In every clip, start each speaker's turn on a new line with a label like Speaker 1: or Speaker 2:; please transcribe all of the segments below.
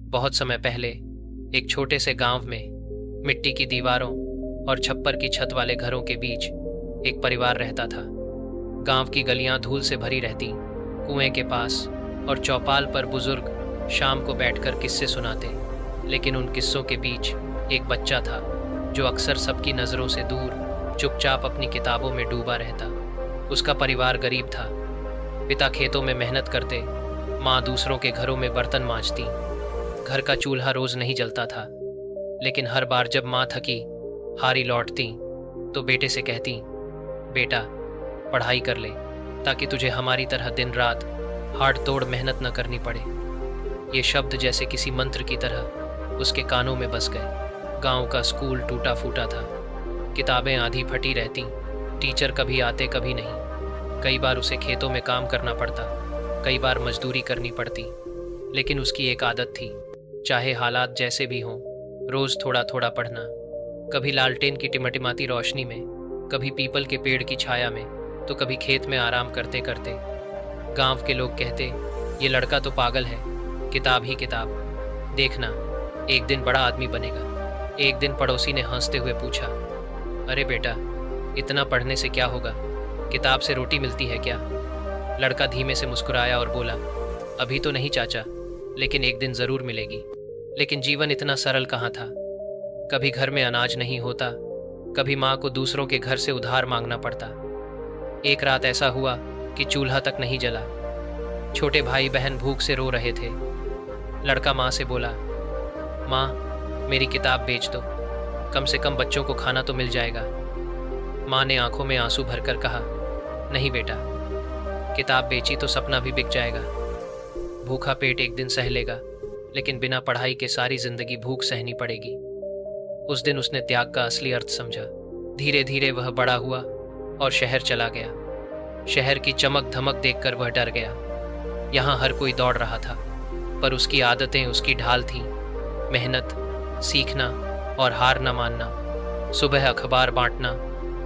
Speaker 1: बहुत समय पहले एक छोटे से गांव में मिट्टी की दीवारों और छप्पर की छत वाले घरों के बीच एक परिवार रहता था। गांव की गलियां धूल से भरी रहती, कुएं के पास और चौपाल पर बुजुर्ग शाम को बैठकर किस्से सुनाते, लेकिन उन किस्सों के बीच एक बच्चा था जो अक्सर सबकी नज़रों से दूर चुपचाप अपनी किताबों में डूबा रहता। उसका परिवार गरीब था। पिता खेतों में मेहनत करते, माँ दूसरों के घरों में बर्तन मांजती। घर का चूल्हा रोज नहीं जलता था, लेकिन हर बार जब माँ थकी हारी लौटती तो बेटे से कहती, बेटा पढ़ाई कर ले ताकि तुझे हमारी तरह दिन रात हाड़ तोड़ मेहनत न करनी पड़े। ये शब्द जैसे किसी मंत्र की तरह उसके कानों में बस गए। गांव का स्कूल टूटा फूटा था, किताबें आधी फटी रहती, टीचर कभी आते कभी नहीं। कई बार उसे खेतों में काम करना पड़ता, कई बार मजदूरी करनी पड़ती, लेकिन उसकी एक आदत थी, चाहे हालात जैसे भी हों, रोज थोड़ा थोड़ा पढ़ना। कभी लालटेन की टिमटिमाती रोशनी में, कभी पीपल के पेड़ की छाया में, तो कभी खेत में आराम करते करते। गांव के लोग कहते, ये लड़का तो पागल है, किताब ही किताब, देखना एक दिन बड़ा आदमी बनेगा। एक दिन पड़ोसी ने हंसते हुए पूछा, अरे बेटा इतना पढ़ने से क्या होगा, किताब से रोटी मिलती है क्या? लड़का धीमे से मुस्कुराया और बोला, अभी तो नहीं चाचा, लेकिन एक दिन जरूर मिलेगी। लेकिन जीवन इतना सरल कहाँ था। कभी घर में अनाज नहीं होता, कभी माँ को दूसरों के घर से उधार मांगना पड़ता। एक रात ऐसा हुआ कि चूल्हा तक नहीं जला। छोटे भाई बहन भूख से रो रहे थे। लड़का माँ से बोला, माँ मेरी किताब बेच दो, कम से कम बच्चों को खाना तो मिल जाएगा। माँ ने आंखों में आंसू भरकर कहा, नहीं बेटा, किताब बेची तो सपना भी बिक जाएगा। भूखा पेट एक दिन सह लेगा, लेकिन बिना पढ़ाई के सारी जिंदगी भूख सहनी पड़ेगी। उस दिन उसने त्याग का असली अर्थ समझा। धीरे धीरे वह बड़ा हुआ और शहर चला गया। शहर की चमक धमक देखकर वह डर गया। यहाँ हर कोई दौड़ रहा था, पर उसकी आदतें उसकी ढाल थीं। मेहनत, सीखना और हार न मानना। सुबह अखबार बांटना,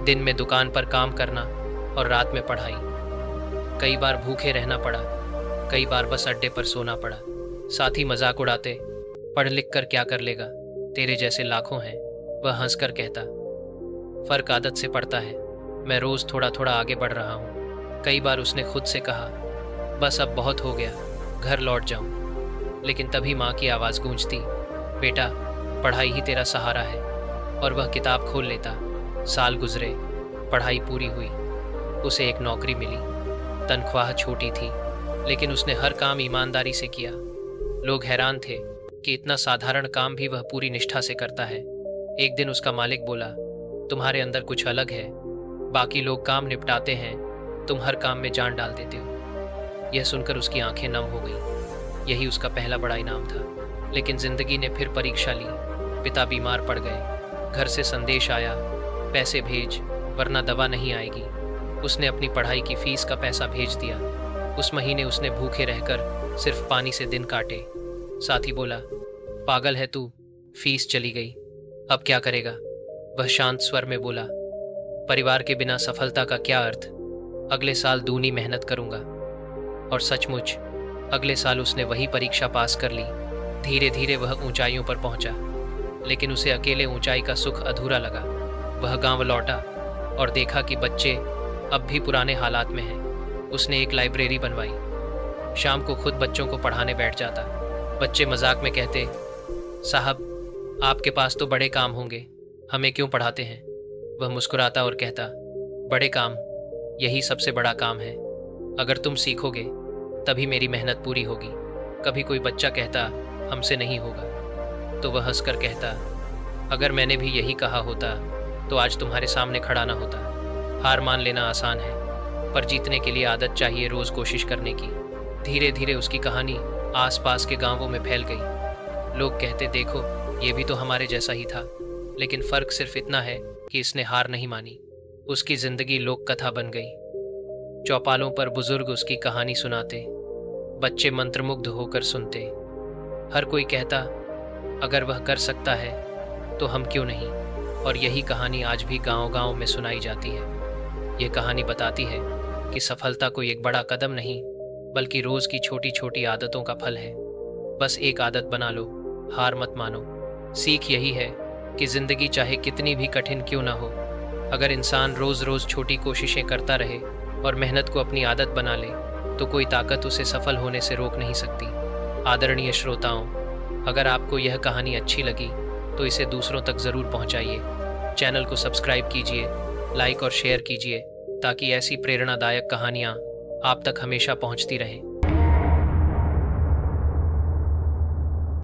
Speaker 1: दिन में दुकान पर काम करना और रात में पढ़ाई। कई बार भूखे रहना पड़ा, कई बार बस अड्डे पर सोना पड़ा। साथी मजाक उड़ाते, पढ़ लिख कर क्या कर लेगा, तेरे जैसे लाखों हैं। वह हंसकर कहता, फर्क आदत से पड़ता है, मैं रोज थोड़ा थोड़ा आगे बढ़ रहा हूँ। कई बार उसने खुद से कहा, बस अब बहुत हो गया, घर लौट जाऊँ। लेकिन तभी माँ की आवाज़ गूंजती, बेटा पढ़ाई ही तेरा सहारा है। और वह किताब खोल लेता। साल गुजरे, पढ़ाई पूरी हुई, उसे एक नौकरी मिली। तनख्वाह छोटी थी, लेकिन उसने हर काम ईमानदारी से किया। लोग हैरान थे कि इतना साधारण काम भी वह पूरी निष्ठा से करता है। एक दिन उसका मालिक बोला, तुम्हारे अंदर कुछ अलग है, बाकी लोग काम निपटाते हैं, तुम हर काम में जान डाल देते हो। यह सुनकर उसकी आंखें नम हो गई। यही उसका पहला बड़ा इनाम था। लेकिन जिंदगी ने फिर परीक्षा ली। पिता बीमार पड़ गए, घर से संदेश आया, पैसे भेज वरना दवा नहीं आएगी। उसने अपनी पढ़ाई की फीस का पैसा भेज दिया। उस महीने उसने भूखे रहकर सिर्फ पानी से दिन काटे। साथी बोला, पागल है तू, फीस चली गई, अब क्या करेगा? वह शांत स्वर में बोला, परिवार के बिना सफलता का क्या अर्थ, अगले साल दूनी मेहनत करूंगा। और सचमुच अगले साल उसने वही परीक्षा पास कर ली। धीरे धीरे वह ऊंचाइयों पर पहुंचा, लेकिन उसे अकेले ऊंचाई का सुख अधूरा लगा। वह गांव लौटा और देखा कि बच्चे अब भी पुराने हालात में हैं। उसने एक लाइब्रेरी बनवाई। शाम को खुद बच्चों को पढ़ाने बैठ जाता। बच्चे मजाक में कहते, साहब आपके पास तो बड़े काम होंगे, हमें क्यों पढ़ाते हैं? वह मुस्कुराता और कहता, बड़े काम, यही सबसे बड़ा काम है। अगर तुम सीखोगे तभी मेरी मेहनत पूरी होगी। कभी कोई बच्चा कहता, हमसे नहीं होगा, तो वह हंसकर कहता, अगर मैंने भी यही कहा होता तो आज तुम्हारे सामने खड़ा ना होता। हार मान लेना आसान है, पर जीतने के लिए आदत चाहिए रोज कोशिश करने की। धीरे धीरे उसकी कहानी आसपास के गांवों में फैल गई। लोग कहते, देखो ये भी तो हमारे जैसा ही था। लेकिन फर्क सिर्फ इतना है कि इसने हार नहीं मानी। उसकी जिंदगी लोक कथा बन गई। चौपालों पर बुजुर्ग उसकी कहानी सुनाते, बच्चे मंत्रमुग्ध होकर सुनते। हर कोई कहता, अगर वह कर सकता है तो हम क्यों नहीं। और यही कहानी आज भी गांव-गांव में सुनाई जाती है। ये कहानी बताती है कि सफलता कोई एक बड़ा कदम नहीं, बल्कि रोज की छोटी छोटी आदतों का फल है। बस एक आदत बना लो, हार मत मानो। सीख यही है कि जिंदगी चाहे कितनी भी कठिन क्यों ना हो, अगर इंसान रोज रोज छोटी कोशिशें करता रहे और मेहनत को अपनी आदत बना ले, तो कोई ताकत उसे सफल होने से रोक नहीं सकती। आदरणीय श्रोताओं, अगर आपको यह कहानी अच्छी लगी तो इसे दूसरों तक जरूर पहुंचाइए। चैनल को सब्सक्राइब कीजिए, लाइक और शेयर कीजिए, ताकि ऐसी प्रेरणादायक कहानियां आप तक हमेशा पहुंचती रहें।